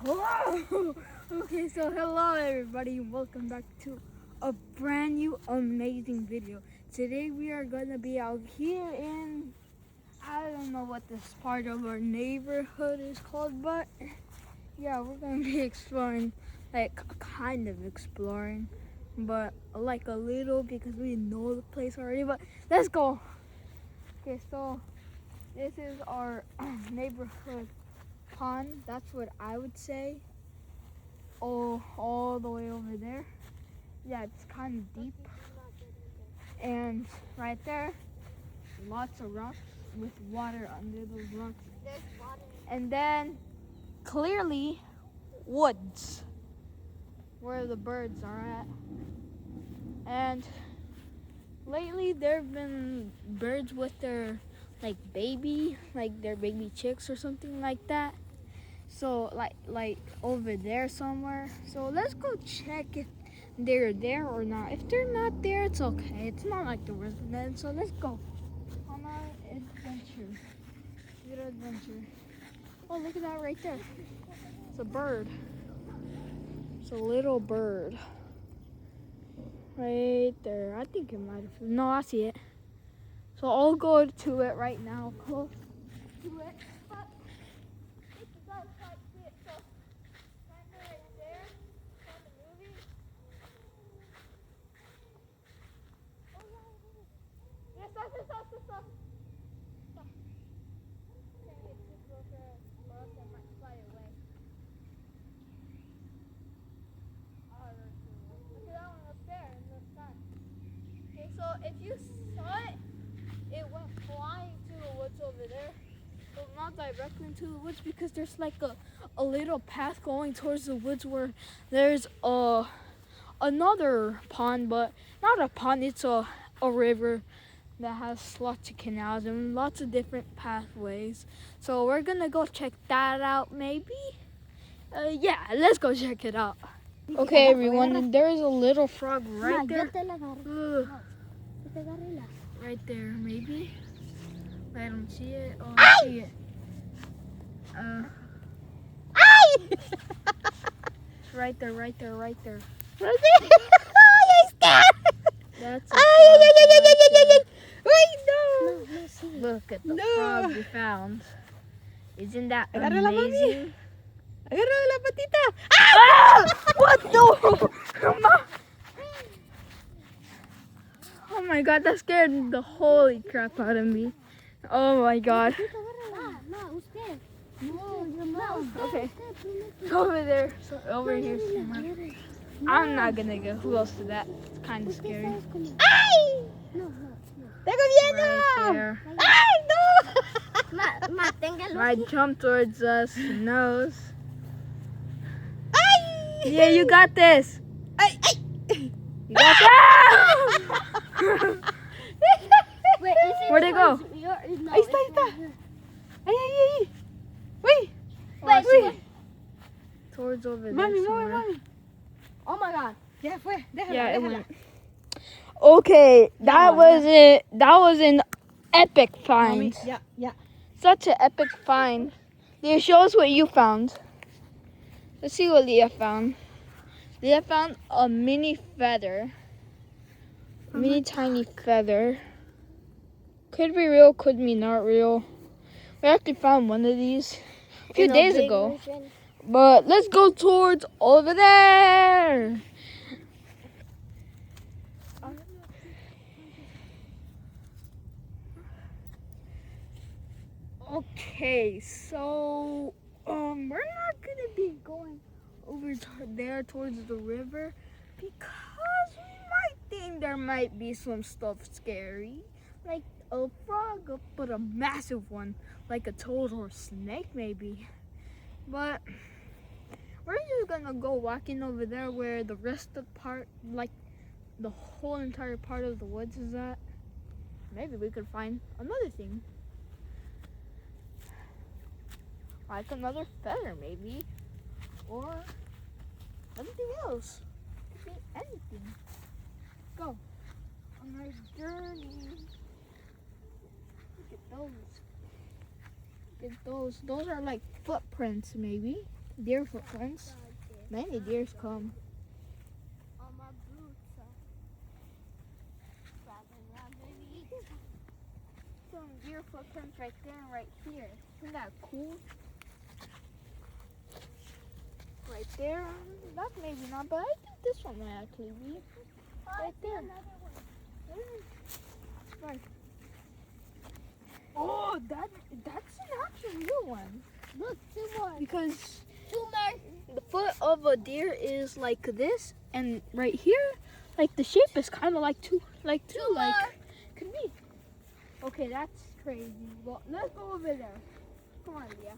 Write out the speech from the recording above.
Whoa! Okay, so hello everybody, welcome back to a brand new amazing video. Today we are gonna be out here in, I don't know what this part of our neighborhood is called, but yeah, we're gonna be exploring, like kind of exploring, but like a little because we know the place already, but let's go. Okay, so this is our neighborhood pond, that's what I would say. Oh, all the way over there. Yeah, it's kind of deep. And right there, lots of rocks with water under those rocks. There's water. And then clearly woods where the birds are at. And lately there have been birds with their like their baby chicks or something like that. So like over there somewhere. So let's go check if they're there or not. If they're not there, it's okay. It's not like the worst then. So let's go on our adventure. Little adventure. Oh, look at that right there. It's a bird. It's a little bird. Right there. I think it might have. No, I see it. So I'll go to it right now. Close to it. But it does quite fit. So kind of right there on the movie. Oh yeah. Yes, stop. Stop. Can't get too close or else I might fly away. Oh, look at that one up there in the sky. Okay, so if you saw it, it went flying to the woods over there. But not directly into the woods because there's like a little path going towards the woods where there's another pond, but not a pond, it's a river that has lots of canals and lots of different pathways. So we're gonna go check that out maybe. Yeah, let's go check it out. Okay everyone, there is a little frog right there. Right there, maybe. I don't see it. Oh, I see it. It's right there. Right there? That's a frog. Look at the frog we found. Isn't that amazing? Agarra la patita. Ah! What the? Oh my god, that scared the holy crap out of me. Oh my god. Okay. Over there. So over here somewhere. I'm not gonna go close to that. It's kind of scary. ¡Ay! ¡Tengo miedo! Right there. ¡Ay, no! Might jump towards us. Who knows? ¡Ay! Yeah, you got this. ¡Ay, ay! You got that. Where'd it go? Ahí está. ¡Ay, ay, ay! ¡Uy! Wait. Towards over there Mami, somewhere. mami. Oh my god. Ya fue. Déjala, Yeah, it déjala. went. Okay, that was it. That was an epic find. Mami, ya. Such an epic find. Leah, show us what you found. Let's see what Leah found. Leah found a mini feather. Mini tiny feather. Could be real, could be not real. We actually found one of these a few days ago. But let's go towards over there. Okay, so we're not gonna be going over there towards the river because we might think there might be some stuff scary, like a frog, but a massive one, like a toad or a snake maybe. But we're just gonna go walking over there where the rest of the part, like the whole entire part of the woods is at. Maybe we could find another thing. Like another feather maybe. Or anything else. Could be anything. Go. On our journey. Look at those. Look at those. Those are like footprints maybe. deer footprints. Many deers come. On my boots. Some deer footprints right there and right here. Isn't that cool? Right there. That's maybe not, but I think this one might actually be. Right there. Right. Oh, that's an actual real one. Look, 2 more. Because 2 more. the foot of a deer is like this, and right here, like the shape is kind of like two, like could be. Okay, that's crazy. Well, let's go over there. Come on, Leah.